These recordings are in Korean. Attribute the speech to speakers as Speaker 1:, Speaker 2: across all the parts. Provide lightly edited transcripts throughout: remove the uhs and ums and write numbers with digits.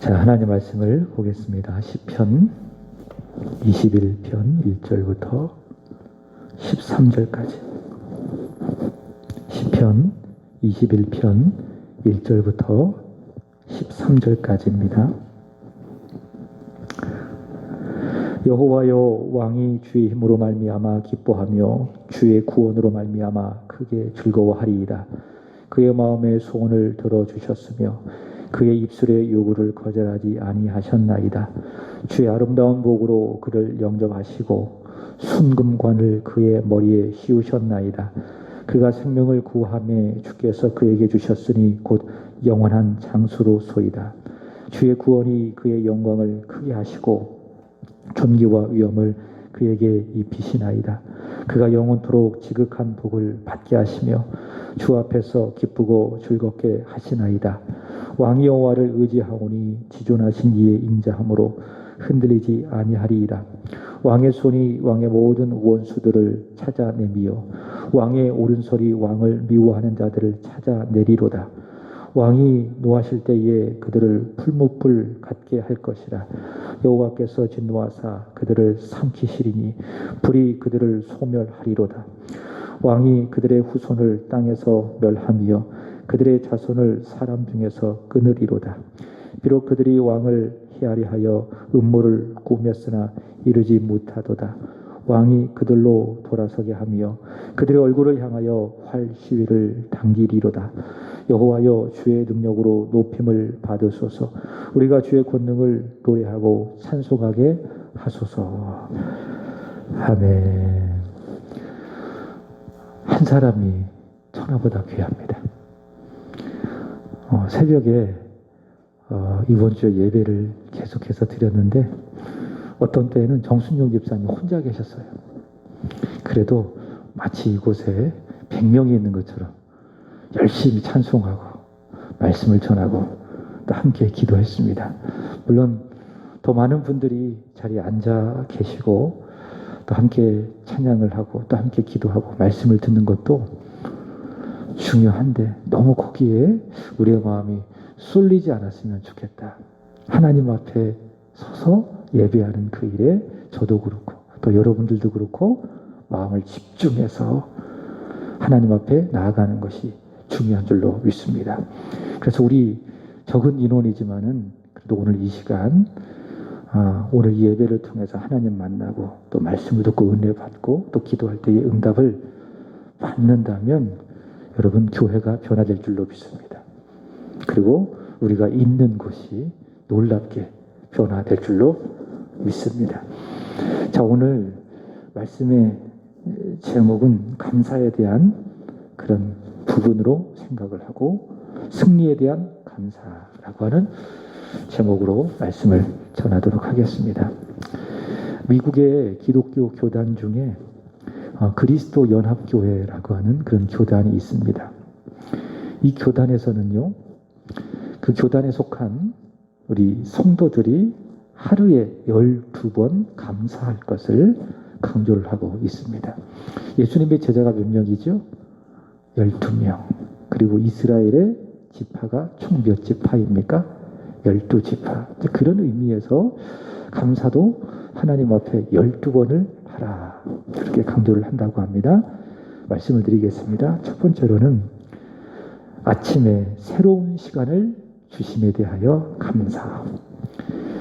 Speaker 1: 자, 하나님 말씀을 보겠습니다. 시편 21편 1절부터 13절까지. 시편 21편 1절부터 13절까지입니다. 여호와여, 왕이 주의 힘으로 말미암아 기뻐하며 주의 구원으로 말미암아 크게 즐거워하리이다. 그의 마음의 소원을 들어주셨으며 그의 입술의 요구를 거절하지 아니하셨나이다. 주의 아름다운 복으로 그를 영접하시고 순금관을 그의 머리에 씌우셨나이다. 그가 생명을 구하매 주께서 그에게 주셨으니 곧 영원한 장수로소이다. 주의 구원이 그의 영광을 크게 하시고 존귀와 위엄을 그에게 입히시나이다. 그가 영원토록 지극한 복을 받게 하시며 주 앞에서 기쁘고 즐겁게 하시나이다. 왕이 여호와를 의지하오니 지존하신 이의 인자함으로 흔들리지 아니하리이다. 왕의 손이 왕의 모든 원수들을 찾아내미요 왕의 오른손이 왕을 미워하는 자들을 찾아내리로다. 왕이 노하실 때에 그들을 풀무불 같게 할 것이라. 여호와께서 진노하사 그들을 삼키시리니 불이 그들을 소멸하리로다. 왕이 그들의 후손을 땅에서 멸하며 그들의 자손을 사람 중에서 끊으리로다. 비록 그들이 왕을 헤아리 하여 음모를 꾸몄으나 이루지 못하도다. 왕이 그들로 돌아서게 하며 그들의 얼굴을 향하여 활 시위를 당기리로다. 여호와여, 주의 능력으로 높임을 받으소서. 우리가 주의 권능을 노래하고 찬송하게 하소서. 아멘. 한 사람이 천하보다 귀합니다. 새벽에 이번 주에 예배를 계속해서 드렸는데 어떤 때에는 정순용 집사님 혼자 계셨어요. 그래도 마치 이곳에 100명이 있는 것처럼 열심히 찬송하고 말씀을 전하고 또 함께 기도했습니다. 물론 더 많은 분들이 자리에 앉아 계시고 또 함께 찬양을 하고 또 함께 기도하고 말씀을 듣는 것도 중요한데 너무 거기에 우리의 마음이 쏠리지 않았으면 좋겠다. 하나님 앞에 서서 예배하는 그 일에 저도 그렇고 또 여러분들도 그렇고 마음을 집중해서 하나님 앞에 나아가는 것이 중요한 줄로 믿습니다. 그래서 우리 적은 인원이지만은 그래도 오늘 이 시간 오늘 이 예배를 통해서 하나님 만나고 또 말씀을 듣고 은혜 받고 또 기도할 때의 응답을 받는다면 여러분 교회가 변화될 줄로 믿습니다. 그리고 우리가 있는 곳이 놀랍게 변화될 줄로 믿습니다. 자, 오늘 말씀의 제목은 감사에 대한 그런 부분으로 생각을 하고 승리에 대한 감사라고 하는 제목으로 말씀을 전하도록 하겠습니다. 미국의 기독교 교단 중에 그리스도 연합교회라고 하는 그런 교단이 있습니다. 이 교단에서는요, 그 교단에 속한 우리 성도들이 하루에 12번 감사할 것을 강조를 하고 있습니다. 예수님의 제자가 몇 명이죠? 12명. 그리고 이스라엘의 지파가 총 몇 지파입니까? 12지파. 그런 의미에서 감사도 하나님 앞에 12번을 하라. 그렇게 강조를 한다고 합니다. 말씀을 드리겠습니다. 첫 번째로는 아침에 새로운 시간을 주심에 대하여 감사.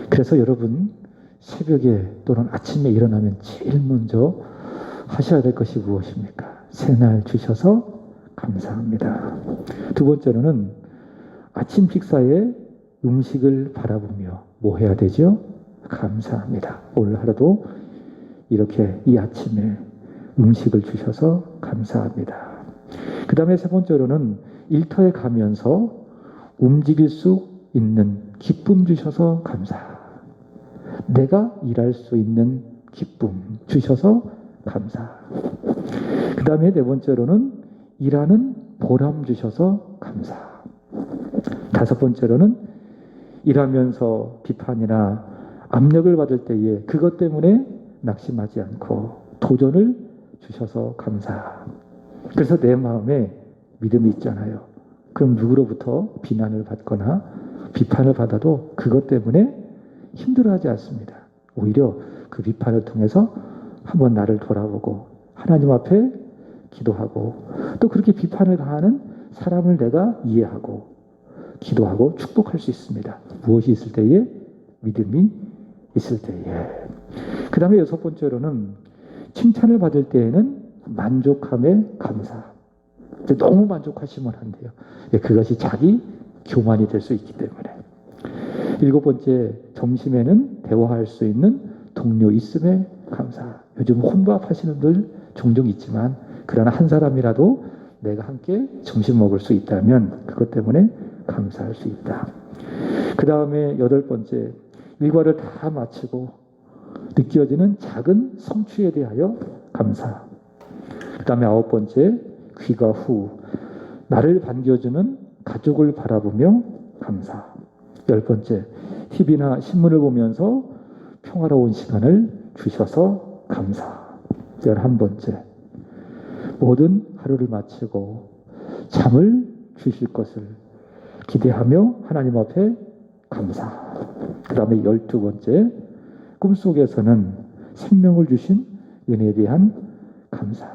Speaker 1: 그래서 여러분 새벽에 또는 아침에 일어나면 제일 먼저 하셔야 될 것이 무엇입니까? 새날 주셔서 감사합니다. 두 번째로는 아침 식사에 음식을 바라보며 뭐 해야 되죠? 감사합니다. 오늘 하루도 이렇게 이 아침에 음식을 주셔서 감사합니다. 그 다음에 세 번째로는 일터에 가면서 움직일 수 있는 기쁨 주셔서 감사. 내가 일할 수 있는 기쁨 주셔서 감사. 그 다음에 네 번째로는 일하는 보람 주셔서 감사. 다섯 번째로는 일하면서 비판이나 압력을 받을 때에 그것 때문에 낙심하지 않고 도전을 주셔서 감사. 그래서 내 마음에 믿음이 있잖아요. 그럼 누구로부터 비난을 받거나 비판을 받아도 그것 때문에 힘들어하지 않습니다. 오히려 그 비판을 통해서 한번 나를 돌아보고 하나님 앞에 기도하고 또 그렇게 비판을 가하는 사람을 내가 이해하고 기도하고 축복할 수 있습니다. 무엇이 있을 때에? 믿음이 있을 때에. 그 다음에 여섯 번째로는 칭찬을 받을 때에는 만족함에 감사. 너무 만족하시면 안 돼요. 그것이 자기 교만이 될 수 있기 때문에. 일곱 번째, 점심에는 대화할 수 있는 동료 있음에 감사. 요즘 혼밥하시는 분들 종종 있지만 그러나 한 사람이라도 내가 함께 점심 먹을 수 있다면 그것 때문에 감사할 수 있다. 그 다음에 여덟 번째, 일과를 다 마치고 느껴지는 작은 성취에 대하여 감사. 그 다음에 아홉 번째, 귀가 후 나를 반겨주는 가족을 바라보며 감사. 열 번째, TV나 신문을 보면서 평화로운 시간을 주셔서 감사. 11번째, 모든 하루를 마치고 잠을 주실 것을 기대하며 하나님 앞에 감사. 그 다음에 12번째, 꿈속에서는 생명을 주신 은혜에 대한 감사.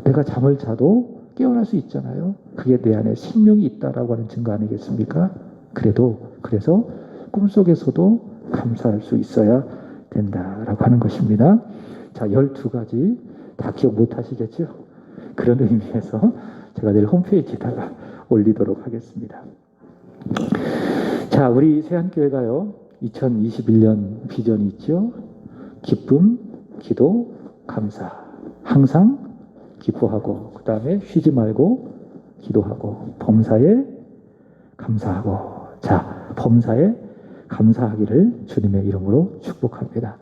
Speaker 1: 내가 잠을 자도 깨어날 수 있잖아요. 그게 내 안에 생명이 있다라고 하는 증거 아니겠습니까? 그래서 꿈속에서도 감사할 수 있어야 된다라고 하는 것입니다. 자, 12가지 다 기억 못 하시겠죠? 그런 의미에서 제가 내일 홈페이지에다가 올리도록 하겠습니다. 자, 우리 세한교회가요, 2021년 비전이 있죠? 기쁨, 기도, 감사. 항상 기뻐하고, 그 다음에 쉬지 말고 기도하고, 범사에 감사하고. 자, 범사에 감사하기를 주님의 이름으로 축복합니다.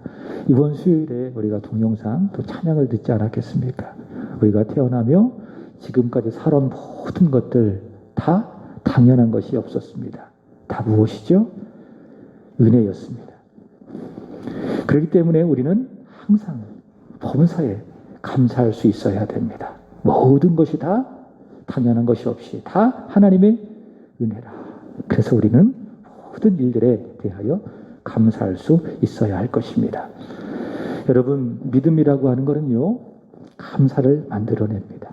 Speaker 1: 이번 수요일에 우리가 동영상 또 찬양을 듣지 않았겠습니까? 우리가 태어나며 지금까지 살아온 모든 것들 다 당연한 것이 없었습니다. 다 무엇이죠? 은혜였습니다. 그렇기 때문에 우리는 항상 범사에 감사할 수 있어야 됩니다. 모든 것이 다 당연한 것이 없이 다 하나님의 은혜라. 그래서 우리는 모든 일들에 대하여 감사할 수 있어야 할 것입니다. 여러분, 믿음이라고 하는 것은요, 감사를 만들어냅니다.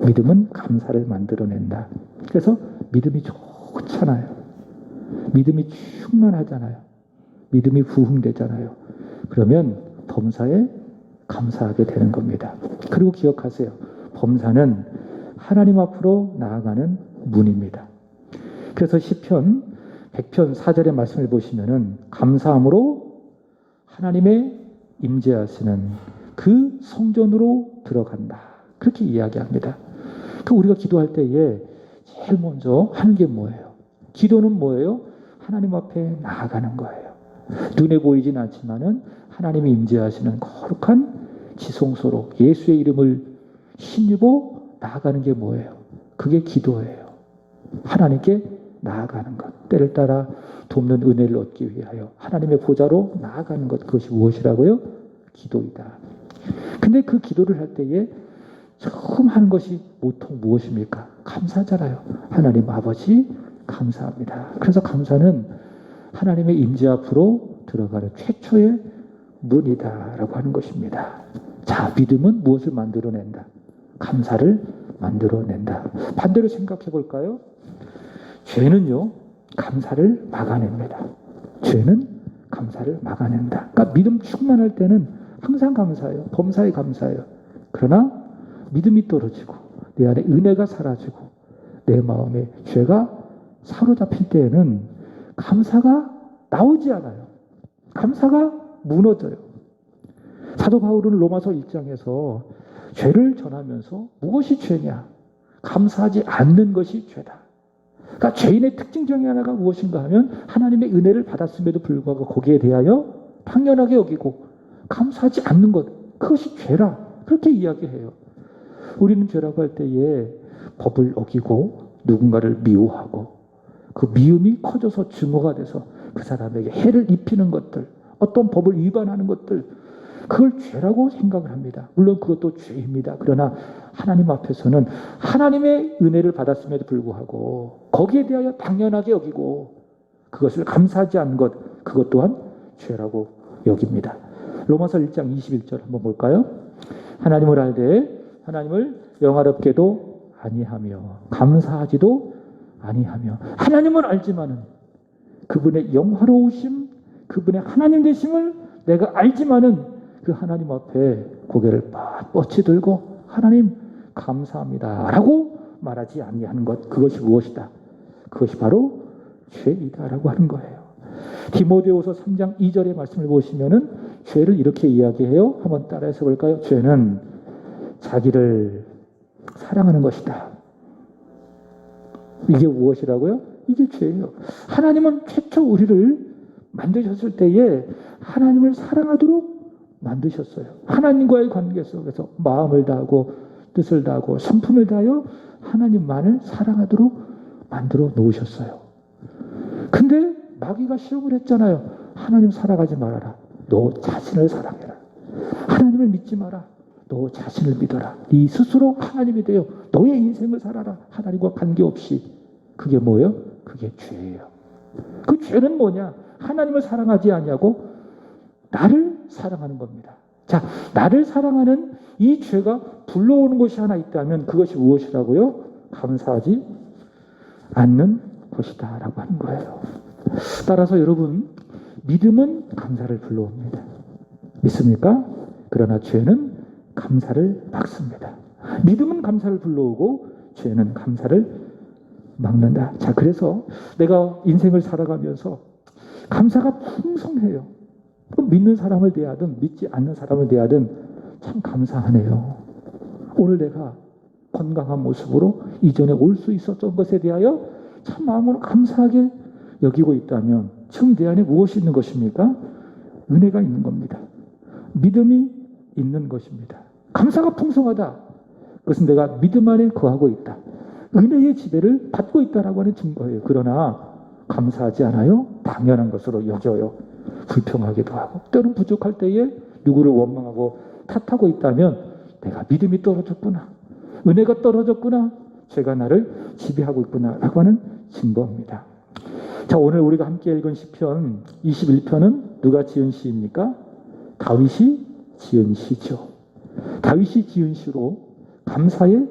Speaker 1: 믿음은 감사를 만들어낸다. 그래서 믿음이 좋잖아요. 믿음이 충만하잖아요. 믿음이 부흥되잖아요. 그러면 범사에 감사하게 되는 겁니다. 그리고 기억하세요. 범사는 하나님 앞으로 나아가는 문입니다. 그래서 시편 100편 4절의 말씀을 보시면은 감사함으로 하나님의 임재하시는 그 성전으로 들어간다. 그렇게 이야기합니다. 그 우리가 기도할 때에 제일 먼저 하는 게 뭐예요? 기도는 뭐예요? 하나님 앞에 나아가는 거예요. 눈에 보이진 않지만은 하나님이 임재하시는 거룩한 지성소로 예수의 이름을 힘입어 나아가는 게 뭐예요? 그게 기도예요. 하나님께 나아가는 것. 때를 따라 돕는 은혜를 얻기 위하여 하나님의 보좌로 나아가는 것. 그것이 무엇이라고요? 기도이다. 근데 그 기도를 할 때에 처음 하는 것이 보통 무엇입니까? 감사잖아요. 하나님 아버지 감사합니다. 그래서 감사는 하나님의 임재 앞으로 들어가는 최초의 문이다라고 하는 것입니다. 자, 믿음은 무엇을 만들어낸다? 감사를 만들어낸다. 반대로 생각해 볼까요? 죄는요, 감사를 막아냅니다. 죄는 감사를 막아낸다. 그러니까 믿음 충만할 때는 항상 감사해요. 범사에 감사해요. 그러나 믿음이 떨어지고 내 안에 은혜가 사라지고 내 마음에 죄가 사로잡힐 때에는 감사가 나오지 않아요. 감사가 무너져요. 사도 바울은 로마서 1장에서 죄를 전하면서 무엇이 죄냐? 감사하지 않는 것이 죄다. 그러니까 죄인의 특징 중에 하나가 무엇인가 하면 하나님의 은혜를 받았음에도 불구하고 거기에 대하여 당연하게 여기고 감사하지 않는 것, 그것이 죄라. 그렇게 이야기해요. 우리는 죄라고 할 때에 법을 어기고 누군가를 미워하고 그 미움이 커져서 증오가 돼서 그 사람에게 해를 입히는 것들, 어떤 법을 위반하는 것들, 그걸 죄라고 생각을 합니다. 물론 그것도 죄입니다. 그러나 하나님 앞에서는 하나님의 은혜를 받았음에도 불구하고 거기에 대하여 당연하게 여기고 그것을 감사하지 않는 것, 그것 또한 죄라고 여깁니다. 로마서 1장 21절 한번 볼까요? 하나님을 알되 하나님을 영화롭게도 아니하며 감사하지도 아니하며, 하나님을 알지만은 그분의 영화로우심, 그분의 하나님 되심을 내가 알지만은 그 하나님 앞에 고개를 뻣뻣이 들고 하나님 감사합니다 라고 말하지 아니하는 것, 그것이 무엇이다? 그것이 바로 죄이다라고 하는 거예요. 디모데후서 3장 2절의 말씀을 보시면은 죄를 이렇게 이야기해요. 한번 따라해서 볼까요? 죄는 자기를 사랑하는 것이다. 이게 무엇이라고요? 이게 죄예요. 하나님은 최초 우리를 만드셨을 때에 하나님을 사랑하도록 만드셨어요. 하나님과의 관계 속에서 마음을 다하고 뜻을 다하고 성품을 다하여 하나님만을 사랑하도록 만들어 놓으셨어요. 근데 마귀가 시험을 했잖아요. 하나님 사랑하지 말아라. 너 자신을 사랑해라. 하나님을 믿지 마라. 너 자신을 믿어라. 네 스스로 하나님이 되어 너의 인생을 살아라. 하나님과 관계없이. 그게 뭐예요? 그게 죄예요. 그 죄는 뭐냐? 하나님을 사랑하지 아니하고 나를 사랑하는 겁니다. 자, 나를 사랑하는 이 죄가 불러오는 것이 하나 있다면 그것이 무엇이라고요? 감사하지 않는 것이다 라고 하는 거예요. 따라서 여러분, 믿음은 감사를 불러옵니다. 믿습니까? 그러나 죄는 감사를 막습니다. 믿음은 감사를 불러오고 죄는 감사를 막는다. 자, 그래서 내가 인생을 살아가면서 감사가 풍성해요. 믿는 사람을 대하든 믿지 않는 사람을 대하든 참 감사하네요. 오늘 내가 건강한 모습으로 이전에 올 수 있었던 것에 대하여 참 마음으로 감사하게 여기고 있다면 지금 내 안에 무엇이 있는 것입니까? 은혜가 있는 겁니다. 믿음이 있는 것입니다. 감사가 풍성하다. 그것은 내가 믿음 안에 거하고 있다. 은혜의 지배를 받고 있다라고 하는 증거예요. 그러나 감사하지 않아요? 당연한 것으로 여겨요. 불평하기도 하고 때로는 부족할 때에 누구를 원망하고 탓하고 있다면 내가 믿음이 떨어졌구나. 은혜가 떨어졌구나. 죄가 나를 지배하고 있구나 라고 하는 증거입니다. 자, 오늘 우리가 함께 읽은 시편 21편은 누가 지은 시입니까? 다윗이 지은 시죠. 다윗이 지은 시로 감사의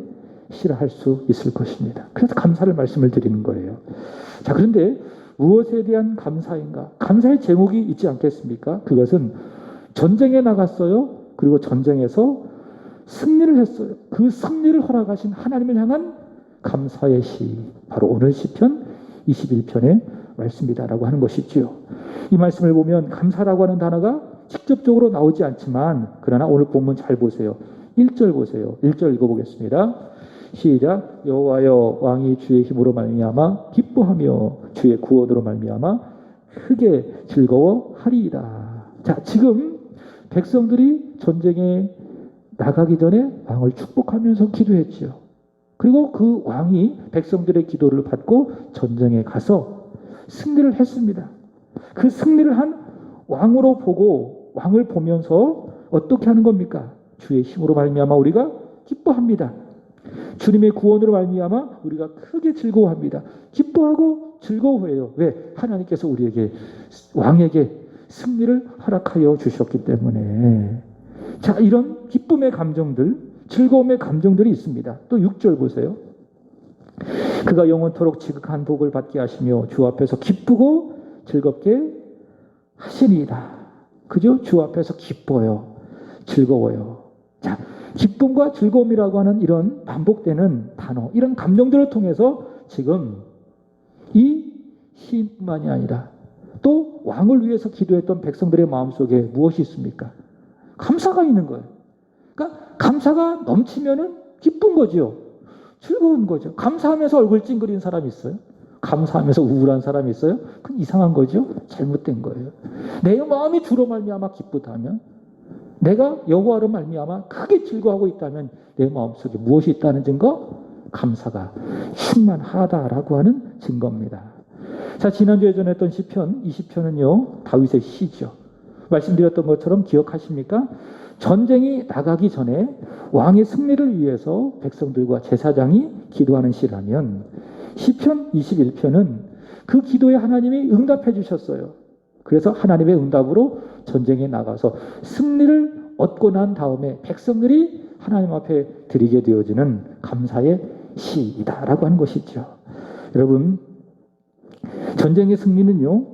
Speaker 1: 시라 할 수 있을 것입니다. 그래서 감사를 말씀을 드리는 거예요. 자, 그런데 무엇에 대한 감사인가? 감사의 제목이 있지 않겠습니까? 그것은 전쟁에 나갔어요. 그리고 전쟁에서 승리를 했어요. 그 승리를 허락하신 하나님을 향한 감사의 시, 바로 오늘 시편 21편의 말씀이다라고 하는 것이지요. 이 말씀을 보면 감사라고 하는 단어가 직접적으로 나오지 않지만, 그러나 오늘 본문 잘 보세요. 1절 보세요. 1절 읽어보겠습니다. 시작. 여호와여, 왕이 주의 힘으로 말미암아 기뻐하며 주의 구원으로 말미암아 크게 즐거워하리이다. 자, 지금 백성들이 전쟁에 나가기 전에 왕을 축복하면서 기도했지요. 그리고 그 왕이 백성들의 기도를 받고 전쟁에 가서 승리를 했습니다. 그 승리를 한 왕으로 보고, 왕을 보면서 어떻게 하는 겁니까? 주의 힘으로 말미암아 우리가 기뻐합니다. 주님의 구원으로 말미암아 우리가 크게 즐거워합니다. 기뻐하고 즐거워해요. 왜? 하나님께서 우리에게, 왕에게 승리를 허락하여 주셨기 때문에. 자, 이런 기쁨의 감정들, 즐거움의 감정들이 있습니다. 또 6절 보세요. 그가 영원토록 지극한 복을 받게 하시며 주 앞에서 기쁘고 즐겁게 하시리이다. 그죠? 주 앞에서 기뻐요. 즐거워요. 자, 기쁨과 즐거움이라고 하는 이런 반복되는 단어, 이런 감정들을 통해서 지금 이 시인뿐만이 아니라 또 왕을 위해서 기도했던 백성들의 마음속에 무엇이 있습니까? 감사가 있는 거예요. 그러니까 감사가 넘치면은 기쁜 거죠. 즐거운 거죠. 감사하면서 얼굴 찡그린 사람이 있어요? 감사하면서 우울한 사람이 있어요? 그건 이상한 거죠. 잘못된 거예요. 내 마음이 주로 말미암아 기쁘다면, 내가 여호와로 말미암아 크게 즐거워하고 있다면 내 마음속에 무엇이 있다는 증거? 감사가 충만하다라고 하는 증거입니다. 자, 지난주에 전했던 시편 20편은요 다윗의 시죠. 말씀드렸던 것처럼 기억하십니까? 전쟁이 나가기 전에 왕의 승리를 위해서 백성들과 제사장이 기도하는 시라면, 시편 21편은 그 기도에 하나님이 응답해 주셨어요. 그래서 하나님의 응답으로 전쟁에 나가서 승리를 얻고 난 다음에 백성들이 하나님 앞에 드리게 되어지는 감사의 시이다라고 하는 것이죠. 여러분, 전쟁의 승리는요,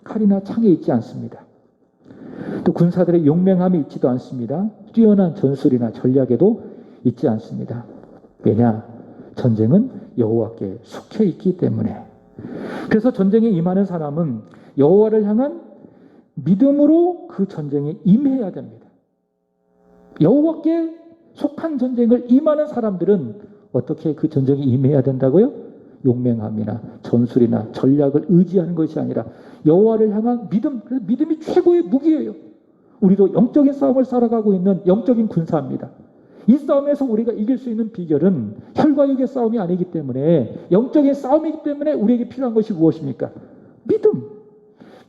Speaker 1: 칼이나 창에 있지 않습니다. 또 군사들의 용맹함이 있지도 않습니다. 뛰어난 전술이나 전략에도 있지 않습니다. 왜냐? 전쟁은 여호와께 속해 있기 때문에. 그래서 전쟁에 임하는 사람은 여호와를 향한 믿음으로 그 전쟁에 임해야 됩니다. 여호와께 속한 전쟁을 임하는 사람들은 어떻게 그 전쟁에 임해야 된다고요? 용맹함이나 전술이나 전략을 의지하는 것이 아니라 여호와를 향한 믿음, 그래서 믿음이 최고의 무기예요. 우리도 영적인 싸움을 살아가고 있는 영적인 군사입니다. 이 싸움에서 우리가 이길 수 있는 비결은 혈과 육의 싸움이 아니기 때문에, 영적인 싸움이기 때문에 우리에게 필요한 것이 무엇입니까? 믿음.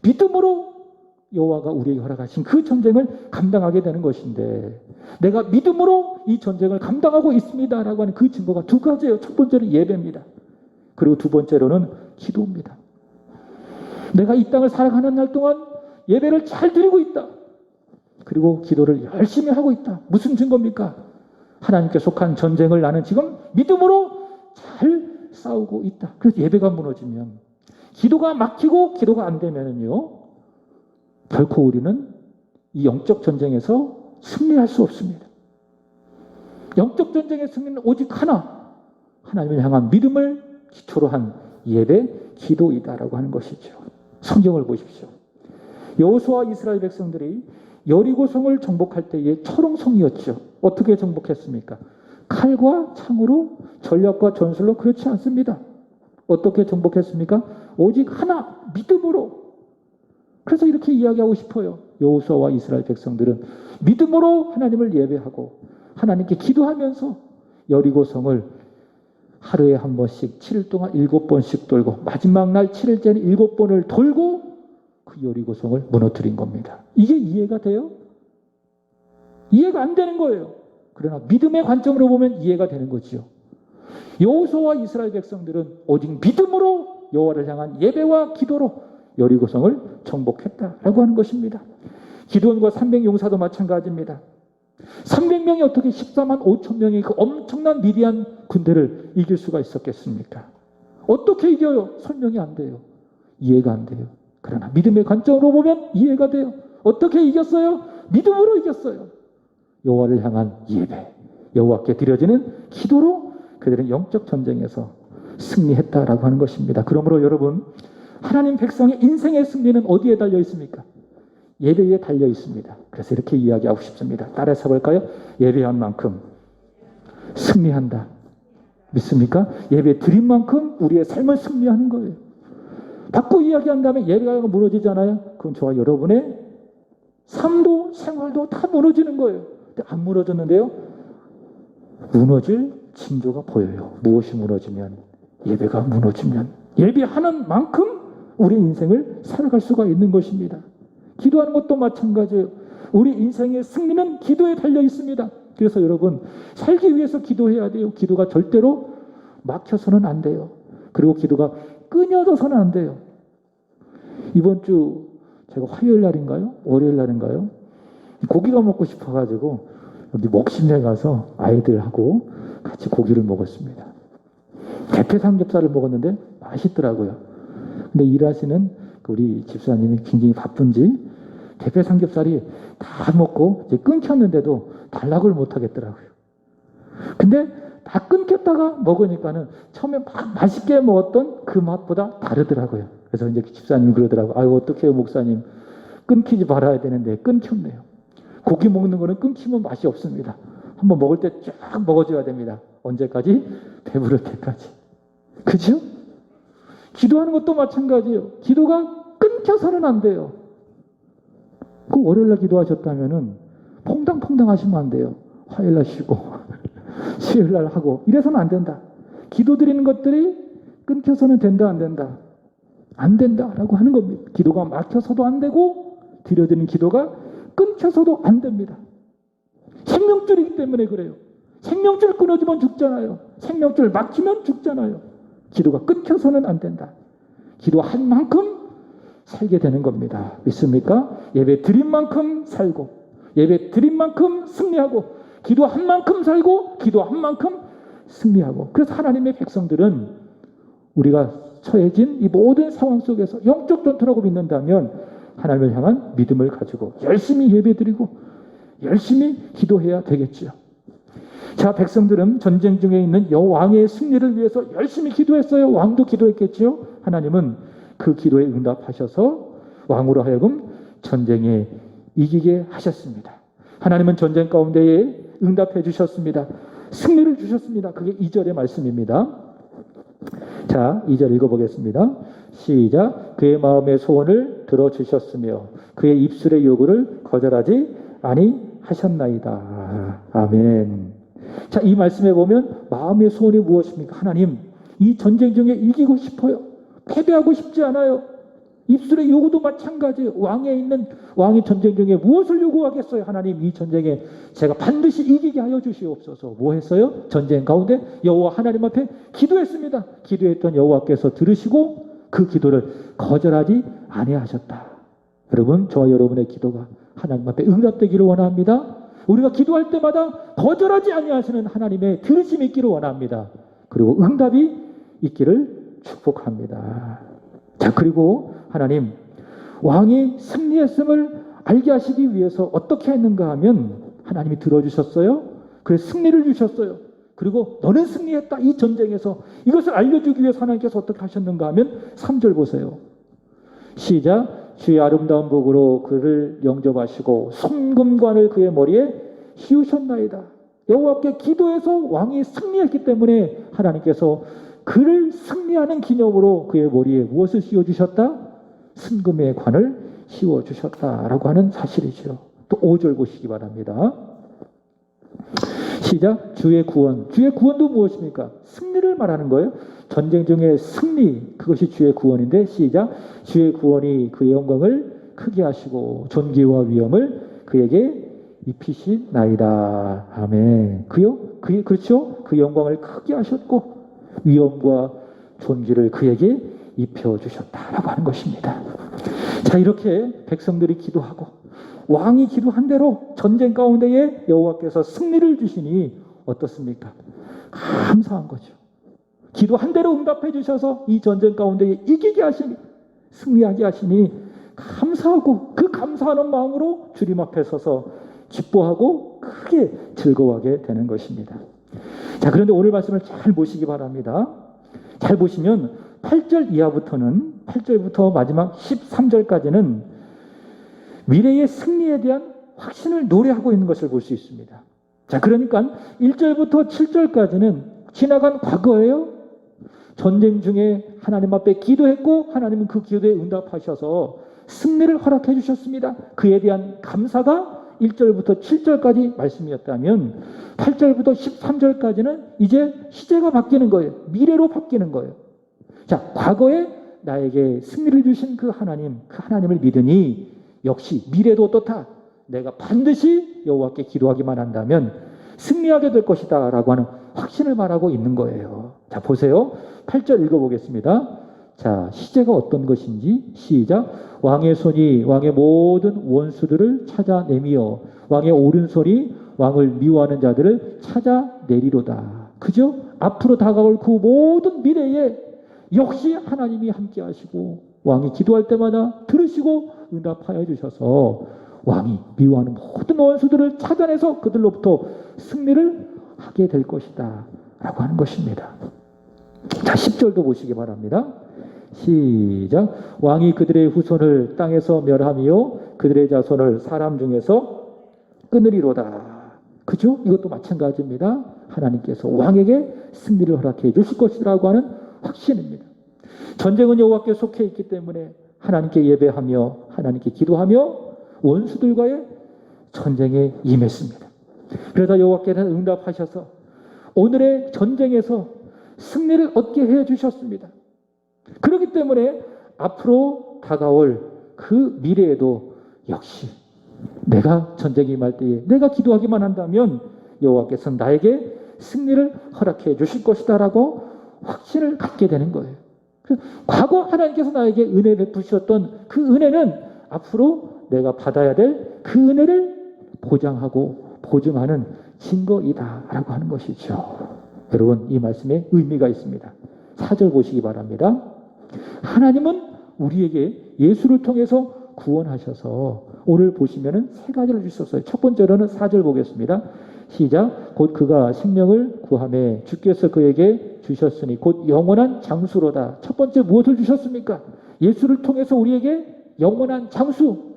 Speaker 1: 믿음으로 여호와가 우리에게 허락하신 그 전쟁을 감당하게 되는 것인데, 내가 믿음으로 이 전쟁을 감당하고 있습니다라고 하는 그 증거가 두 가지예요. 첫 번째는 예배입니다. 그리고 두 번째로는 기도입니다. 내가 이 땅을 살아가는 날 동안 예배를 잘 드리고 있다. 그리고 기도를 열심히 하고 있다. 무슨 증거입니까? 하나님께 속한 전쟁을 나는 지금 믿음으로 잘 싸우고 있다. 그래서 예배가 무너지면, 기도가 막히고 기도가 안 되면요, 결코 우리는 이 영적 전쟁에서 승리할 수 없습니다. 영적 전쟁의 승리는 오직 하나, 하나님을 향한 믿음을 기초로 한 예배, 기도이다라고 하는 것이죠. 성경을 보십시오. 여호수아와 이스라엘 백성들이 여리고성을 정복할 때에 초롱성이었죠. 어떻게 정복했습니까? 칼과 창으로, 전략과 전술로? 그렇지 않습니다. 어떻게 정복했습니까? 오직 하나, 믿음으로. 그래서 이렇게 이야기하고 싶어요. 여호수아와 이스라엘 백성들은 믿음으로 하나님을 예배하고 하나님께 기도하면서 여리고성을 하루에 한 번씩 7일 동안 7번씩 돌고, 마지막 날 7일째는 7번을 돌고 그 여리고성을 무너뜨린 겁니다. 이게 이해가 돼요? 이해가 안 되는 거예요. 그러나 믿음의 관점으로 보면 이해가 되는 거지요. 여호수아와 이스라엘 백성들은 오직 믿음으로 여호와를 향한 예배와 기도로 여리고성을 정복했다라고 하는 것입니다. 기드온과 300용사도 마찬가지입니다. 300명이 어떻게 14만 5천 명의 그 엄청난 미디안 군대를 이길 수가 있었겠습니까? 어떻게 이겨요? 설명이 안 돼요. 이해가 안 돼요. 그러나 믿음의 관점으로 보면 이해가 돼요. 어떻게 이겼어요? 믿음으로 이겼어요. 여호와를 향한 예배, 여호와께 드려지는 기도로 그들은 영적 전쟁에서 승리했다라고 하는 것입니다. 그러므로 여러분, 하나님 백성의 인생의 승리는 어디에 달려 있습니까? 예배에 달려 있습니다. 그래서 이렇게 이야기하고 싶습니다. 따라서 볼까요? 예배한 만큼 승리한다. 믿습니까? 예배 드린 만큼 우리의 삶을 승리하는 거예요. 바꾸 이야기한 다음에 예배가 무너지잖아요. 그럼 저와 여러분의 삶도 생활도 다 무너지는 거예요. 근데 안 무너졌는데요, 무너질 징조가 보여요. 무엇이 무너지면? 예배가 무너지면. 예배하는 만큼 우리 인생을 살아갈 수가 있는 것입니다. 기도하는 것도 마찬가지예요. 우리 인생의 승리는 기도에 달려 있습니다. 그래서 여러분, 살기 위해서 기도해야 돼요. 기도가 절대로 막혀서는 안 돼요. 그리고 기도가 끊어져서는 안 돼요. 이번 주 제가 화요일 날인가요? 월요일 날인가요? 고기가 먹고 싶어가지고 여기 먹심에 가서 아이들하고 같이 고기를 먹었습니다. 대패 삼겹살을 먹었는데 맛있더라고요. 근데 일하시는 우리 집사님이 굉장히 바쁜지 대패 삼겹살이 다 먹고 이제 끊겼는데도 단락을 못 하겠더라고요. 근데 다 끊겼다가 먹으니까는 처음에 막 맛있게 먹었던 그 맛보다 다르더라고요. 그래서 이제 집사님이 그러더라고요. 아유, 어떡해요, 목사님. 끊기지 말아야 되는데 끊겼네요. 고기 먹는 거는 끊기면 맛이 없습니다. 한번 먹을 때 쫙 먹어줘야 됩니다. 언제까지? 배부를 때까지. 그죠? 기도하는 것도 마찬가지예요. 기도가 끊겨서는 안 돼요. 그 월요일날 기도하셨다면은 퐁당퐁당 하시면 안 돼요. 화요일날 쉬고 수요일날 하고 이래서는 안 된다. 기도 드리는 것들이 끊겨서는 된다, 안 된다? 안 된다라고 하는 겁니다. 기도가 막혀서도 안 되고 드려드리는 기도가 끊겨서도 안 됩니다. 생명줄이기 때문에 그래요. 생명줄 끊어지면 죽잖아요. 생명줄 막히면 죽잖아요. 기도가 끊겨서는 안 된다. 기도한 만큼 살게 되는 겁니다. 믿습니까? 예배 드린 만큼 살고, 예배 드린 만큼 승리하고, 기도한 만큼 살고, 기도한 만큼 승리하고. 그래서 하나님의 백성들은 우리가 처해진 이 모든 상황 속에서 영적 전투라고 믿는다면 하나님을 향한 믿음을 가지고 열심히 예배드리고 열심히 기도해야 되겠지요. 자, 백성들은 전쟁 중에 있는 왕의 승리를 위해서 열심히 기도했어요. 왕도 기도했겠지요. 하나님은 그 기도에 응답하셔서 왕으로 하여금 전쟁에 이기게 하셨습니다. 하나님은 전쟁 가운데에 응답해 주셨습니다. 승리를 주셨습니다. 그게 2절의 말씀입니다. 자, 2절 읽어보겠습니다. 시작. 그의 마음의 소원을 들어주셨으며 그의 입술의 요구를 거절하지 아니하셨나이다. 아멘. 자, 이 말씀에 보면 마음의 소원이 무엇입니까? 하나님, 이 전쟁 중에 이기고 싶어요. 패배하고 싶지 않아요. 입술의 요구도 마찬가지예요. 왕이 전쟁 중에 무엇을 요구하겠어요? 하나님, 이 전쟁에 제가 반드시 이기게 하여 주시옵소서. 뭐 했어요? 전쟁 가운데 여호와 하나님 앞에 기도했습니다. 기도했던 여호와께서 들으시고 그 기도를 거절하지 아니하셨다. 여러분, 저와 여러분의 기도가 하나님 앞에 응답되기를 원합니다. 우리가 기도할 때마다 거절하지 아니하시는 하나님의 들으심이 있기를 원합니다. 그리고 응답이 있기를 축복합니다. 자, 그리고 하나님, 왕이 승리했음을 알게 하시기 위해서 어떻게 했는가 하면 하나님이 들어주셨어요. 그래서 승리를 주셨어요. 그리고 너는 승리했다. 이 전쟁에서 이것을 알려주기 위해서 하나님께서 어떻게 하셨는가 하면 3절 보세요. 시작. 주의 아름다운 복으로 그를 영접하시고 손금관을 그의 머리에 씌우셨나이다. 여호와께 기도해서 왕이 승리했기 때문에 하나님께서 그를 승리하는 기념으로 그의 머리에 무엇을 씌워주셨다? 순금의 관을 씌워주셨다라고 하는 사실이죠. 또 5절 보시기 바랍니다. 시작. 주의 구원. 주의 구원도 무엇입니까? 승리를 말하는 거예요. 전쟁 중에 승리, 그것이 주의 구원인데, 시작. 주의 구원이 그의 영광을 크게 하시고 존귀와 위엄을 그에게 입히시나이다. 아멘. 그렇죠? 그 영광을 크게 하셨고 위엄과 존귀를 그에게 입혀주셨다라고 하는 것입니다. 자, 이렇게 백성들이 기도하고 왕이 기도한 대로 전쟁 가운데에 여호와께서 승리를 주시니 어떻습니까? 감사한 거죠. 기도한 대로 응답해 주셔서 이 전쟁 가운데에 이기게 하시니, 승리하게 하시니 감사하고 그 감사하는 마음으로 주님 앞에 서서 기뻐하고 크게 즐거워하게 되는 것입니다. 자, 그런데 오늘 말씀을 잘 보시기 바랍니다. 잘 보시면 8절 이하부터는, 8절부터 마지막 13절까지는 미래의 승리에 대한 확신을 노래하고 있는 것을 볼 수 있습니다. 자, 그러니까 1절부터 7절까지는 지나간 과거예요. 전쟁 중에 하나님 앞에 기도했고 하나님은 그 기도에 응답하셔서 승리를 허락해 주셨습니다. 그에 대한 감사가 1절부터 7절까지 말씀이었다면 8절부터 13절까지는 이제 시제가 바뀌는 거예요. 미래로 바뀌는 거예요. 자, 과거에 나에게 승리를 주신 그 하나님을 믿으니 역시 미래도 어떻다? 내가 반드시 여호와께 기도하기만 한다면 승리하게 될 것이다 라고 하는 확신을 말하고 있는 거예요. 자, 보세요. 8절 읽어보겠습니다. 자, 시제가 어떤 것인지 시작. 왕의 손이 왕의 모든 원수들을 찾아내며 왕의 오른손이 왕을 미워하는 자들을 찾아내리로다. 그죠? 앞으로 다가올 그 모든 미래에 역시 하나님이 함께 하시고 왕이 기도할 때마다 들으시고 응답하여 주셔서 왕이 미워하는 모든 원수들을 찾아내서 그들로부터 승리를 하게 될 것이다 라고 하는 것입니다. 자, 10절도 보시기 바랍니다. 시작. 왕이 그들의 후손을 땅에서 멸하며 그들의 자손을 사람 중에서 끊으리로다. 그죠? 이것도 마찬가지입니다. 하나님께서 왕에게 승리를 허락해 주실 것이라고 하는 확신입니다. 전쟁은 여호와께 속해 있기 때문에 하나님께 예배하며 하나님께 기도하며 원수들과의 전쟁에 임했습니다. 그러다 여호와께는 응답하셔서 오늘의 전쟁에서 승리를 얻게 해 주셨습니다. 그렇기 때문에 앞으로 다가올 그 미래에도 역시 내가 전쟁에 임할 때에 내가 기도하기만 한다면 여호와께서는 나에게 승리를 허락해 주실 것이다 라고 확신을 갖게 되는 거예요. 과거 하나님께서 나에게 은혜 베푸셨던 그 은혜는 앞으로 내가 받아야 될 그 은혜를 보장하고 보증하는 증거이다라고 하는 것이죠. 여러분, 이 말씀에 의미가 있습니다. 4절 보시기 바랍니다. 하나님은 우리에게 예수를 통해서 구원하셔서 오늘 보시면은 세 가지를 주셨어요. 첫 번째로는 4절 보겠습니다. 시작. 곧 그가 생명을 구하매 주께서 그에게 주셨으니 곧 영원한 장수로다. 첫 번째 무엇을 주셨습니까? 예수를 통해서 우리에게 영원한 장수,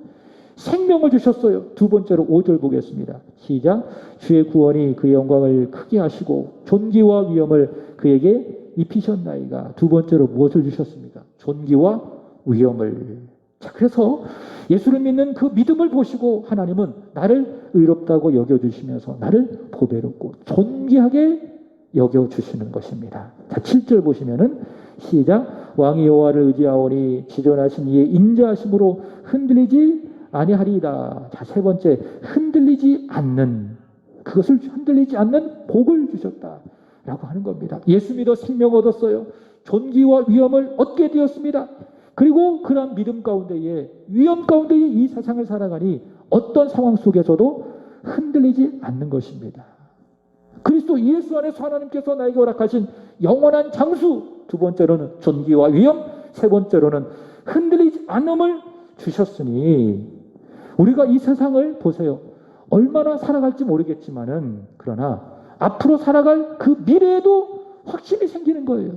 Speaker 1: 생명을 주셨어요. 두 번째로 5절 보겠습니다. 시작. 주의 구원이 그의 영광을 크게 하시고 존귀와 위엄을 그에게 입히셨나이가. 두 번째로 무엇을 주셨습니까? 존귀와 위엄을. 자, 그래서 예수를 믿는 그 믿음을 보시고 하나님은 나를 의롭다고 여겨주시면서 나를 보배롭고 존귀하게 여겨주시는 것입니다. 자, 7절 보시면은 시작. 왕이 여호와를 의지하오니 지존하신 이의 인자하심으로 흔들리지 아니하리이다. 자, 세 번째, 흔들리지 않는, 그것을 흔들리지 않는 복을 주셨다라고 하는 겁니다. 예수 믿어 생명 얻었어요. 존귀와 위엄을 얻게 되었습니다. 그리고 그런 믿음 가운데에, 위엄 가운데에 이 세상을 살아가니 어떤 상황 속에서도 흔들리지 않는 것입니다. 그리스도 예수 안에서 하나님께서 나에게 허락하신 영원한 장수, 두 번째로는 존귀와 위엄, 세 번째로는 흔들리지 않음을 주셨으니 우리가 이 세상을 보세요. 얼마나 살아갈지 모르겠지만은 그러나 앞으로 살아갈 그 미래에도 확신이 생기는 거예요.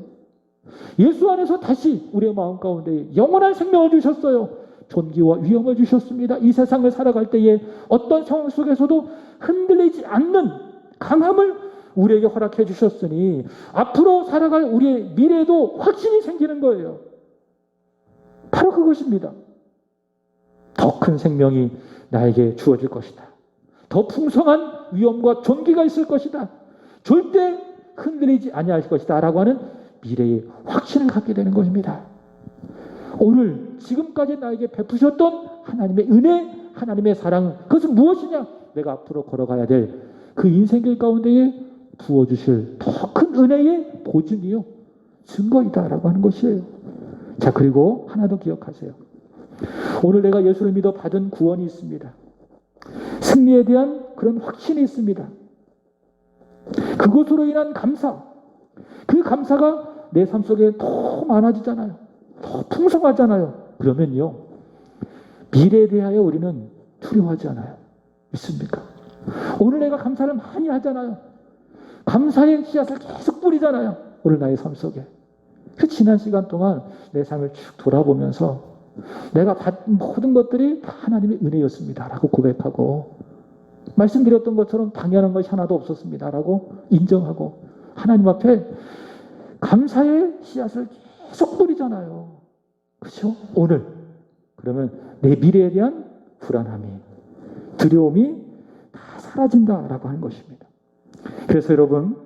Speaker 1: 예수 안에서 다시 우리의 마음 가운데 영원한 생명을 주셨어요. 존귀와 위엄을 주셨습니다. 이 세상을 살아갈 때에 어떤 상황 속에서도 흔들리지 않는 강함을 우리에게 허락해 주셨으니 앞으로 살아갈 우리의 미래에도 확신이 생기는 거예요. 바로 그것입니다. 더 큰 생명이 나에게 주어질 것이다. 더 풍성한 위엄과 존귀가 있을 것이다. 절대 흔들리지 아니할 것이다 라고 하는 미래의 확신을 갖게 되는 것입니다. 오늘 지금까지 나에게 베푸셨던 하나님의 은혜, 하나님의 사랑, 그것은 무엇이냐? 내가 앞으로 걸어가야 될 그 인생길 가운데에 부어주실 더 큰 은혜의 보증이요, 증거이다라고 하는 것이에요. 자, 그리고 하나 더 기억하세요. 오늘 내가 예수를 믿어 받은 구원이 있습니다. 승리에 대한 그런 확신이 있습니다. 그것으로 인한 감사, 그 감사가 내 삶 속에 더 많아지잖아요. 더 풍성하잖아요. 그러면요, 미래에 대하여 우리는 두려워하지 않아요. 믿습니까? 오늘 내가 감사를 많이 하잖아요. 감사의 씨앗을 계속 뿌리잖아요. 오늘 나의 삶 속에. 그 지난 시간 동안 내 삶을 쭉 돌아보면서 내가 받은 모든 것들이 다 하나님의 은혜였습니다 라고 고백하고, 말씀드렸던 것처럼 당연한 것이 하나도 없었습니다 라고 인정하고 하나님 앞에 감사의 씨앗을 계속 뿌리잖아요. 그렇죠? 오늘 그러면 내 미래에 대한 불안함이, 두려움이 다 사라진다라고 하는 것입니다. 그래서 여러분,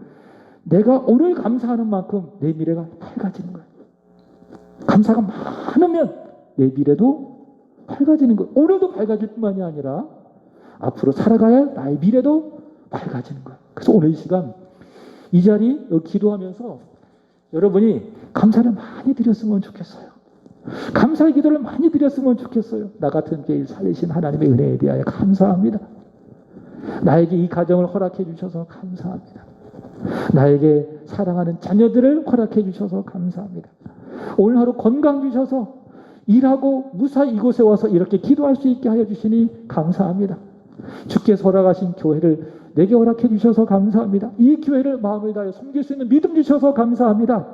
Speaker 1: 내가 오늘 감사하는 만큼 내 미래가 밝아지는 거예요. 감사가 많으면 내 미래도 밝아지는 거예요. 오늘도 밝아질 뿐만이 아니라 앞으로 살아가야 할 나의 미래도 밝아지는 거예요. 그래서 오늘 이 시간 이 자리 여기 기도하면서 여러분이 감사를 많이 드렸으면 좋겠어요. 감사의 기도를 많이 드렸으면 좋겠어요. 나 같은 죄인 살리신 하나님의 은혜에 대하여 감사합니다. 나에게 이 가정을 허락해 주셔서 감사합니다. 나에게 사랑하는 자녀들을 허락해 주셔서 감사합니다. 오늘 하루 건강 주셔서 일하고 무사히 이곳에 와서 이렇게 기도할 수 있게 하여 주시니 감사합니다. 주께서 허락하신 교회를 내게 허락해 주셔서 감사합니다. 이 교회를 마음을 다해 섬길 수 있는 믿음 주셔서 감사합니다.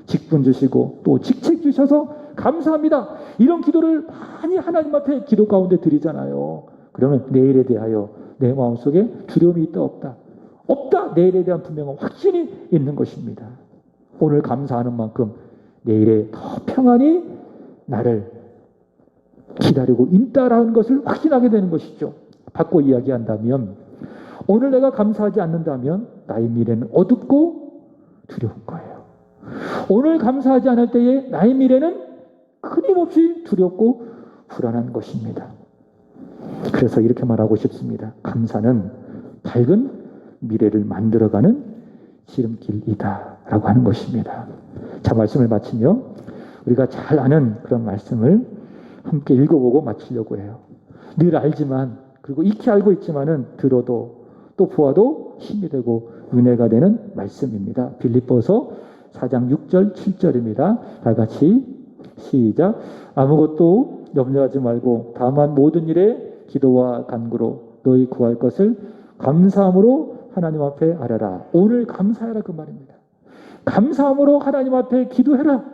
Speaker 1: 직분 주시고 또 직책 주셔서 감사합니다. 이런 기도를 많이 하나님 앞에 기도 가운데 드리잖아요. 그러면 내일에 대하여 내 마음속에 두려움이 있다 없다? 없다. 내일에 대한 분명한 확신이 있는 것입니다. 오늘 감사하는 만큼 내일에 더 평안히 나를 기다리고 있다라는 것을 확신하게 되는 것이죠. 바꿔 이야기한다면 오늘 내가 감사하지 않는다면 나의 미래는 어둡고 두려운 거예요. 오늘 감사하지 않을 때에 나의 미래는 끊임없이 두렵고 불안한 것입니다. 그래서 이렇게 말하고 싶습니다. 감사는 밝은 미래를 만들어가는 지름길이다 라고 하는 것입니다. 자, 말씀을 마치며 우리가 잘 아는 그런 말씀을 함께 읽어보고 마치려고 해요. 늘 알지만, 그리고 익히 알고 있지만은 들어도 또 보아도 힘이 되고 은혜가 되는 말씀입니다. 빌립보서 4장 6절 7절입니다. 다 같이 시작. 아무것도 염려하지 말고 다만 모든 일에 기도와 간구로 너희 구할 것을 감사함으로 하나님 앞에 아뢰라. 오늘 감사해라 그 말입니다. 감사함으로 하나님 앞에 기도해라.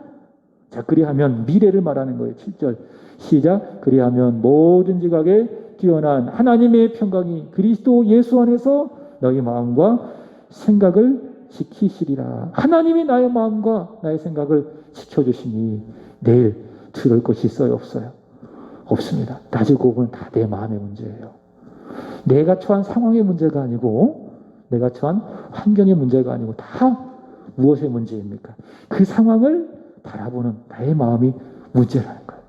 Speaker 1: 자, 그리하면 미래를 말하는 거예요. 7절 시작. 그리하면 모든 지각에 뛰어난 하나님의 평강이 그리스도 예수 안에서 너희 마음과 생각을 지키시리라. 하나님이 나의 마음과 나의 생각을 지켜주시니 내일 들을 것이 있어요, 없어요? 없습니다. 따지고 보면 다 내 마음의 문제예요. 내가 처한 상황의 문제가 아니고, 내가 처한 환경의 문제가 아니고, 다 무엇의 문제입니까? 그 상황을 바라보는 나의 마음이 문제라는 거예요.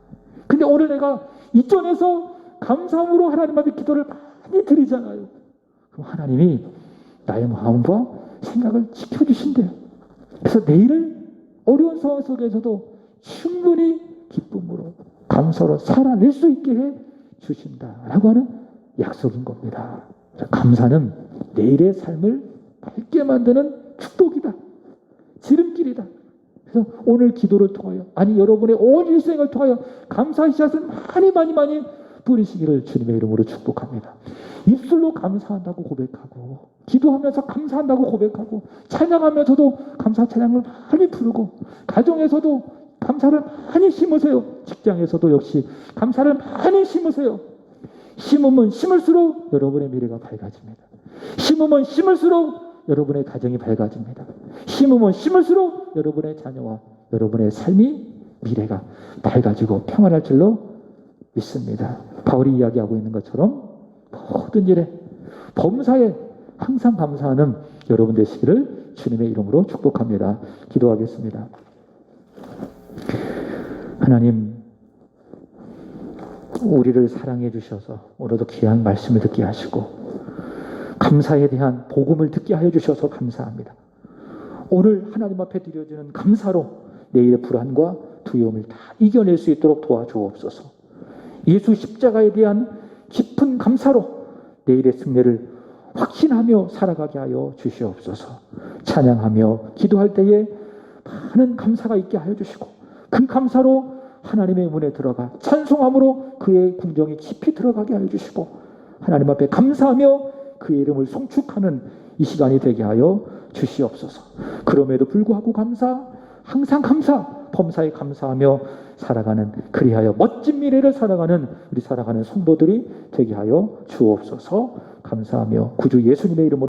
Speaker 1: 근데 오늘 내가 이전에서 감사함으로 하나님 앞에 기도를 많이 드리잖아요. 그럼 하나님이 나의 마음과 생각을 지켜주신대요. 그래서 내일을 어려운 상황 속에서도 충분히 기쁨으로 감사로 살아낼 수 있게 해 주신다라고 하는 약속인 겁니다. 감사는 내일의 삶을 밝게 만드는 축복이다. 지름길이다. 그래서 오늘 기도를 통하여, 아니 여러분의 온 일생을 통하여 감사의 씨앗을 많이 뿌리시기를 주님의 이름으로 축복합니다. 입술로 감사한다고 고백하고, 기도하면서 감사한다고 고백하고, 찬양하면서도 감사 찬양을 많이 부르고, 가정에서도 감사를 많이 심으세요. 직장에서도 역시 감사를 많이 심으세요. 심으면 심을수록 여러분의 미래가 밝아집니다. 심으면 심을수록 여러분의 가정이 밝아집니다. 심으면 심을수록 여러분의 자녀와 여러분의 삶이, 미래가 밝아지고 평안할 줄로 믿습니다. 바울이 이야기하고 있는 것처럼 모든 일에, 범사에 항상 감사하는 여러분 되시기를 주님의 이름으로 축복합니다. 기도하겠습니다. 하나님, 우리를 사랑해 주셔서 오늘도 귀한 말씀을 듣게 하시고 감사에 대한 복음을 듣게 하여 주셔서 감사합니다. 오늘 하나님 앞에 드려지는 감사로 내일의 불안과 두려움을 다 이겨낼 수 있도록 도와주옵소서. 예수 십자가에 대한 깊은 감사로 내일의 승리를 확신하며 살아가게 하여 주시옵소서. 찬양하며 기도할 때에 많은 감사가 있게 하여 주시고, 그 감사로 하나님의 문에 들어가 찬송함으로 그의 궁정에 깊이 들어가게 하여 주시고, 하나님 앞에 감사하며 그의 이름을 송축하는 이 시간이 되게 하여 주시옵소서. 그럼에도 불구하고 감사, 항상 감사, 범사에 감사하며 살아가는, 그리하여 멋진 미래를 살아가는 우리 살아가는 성도들이 되게 하여 주옵소서. 감사하며 구주 예수님의 이름으로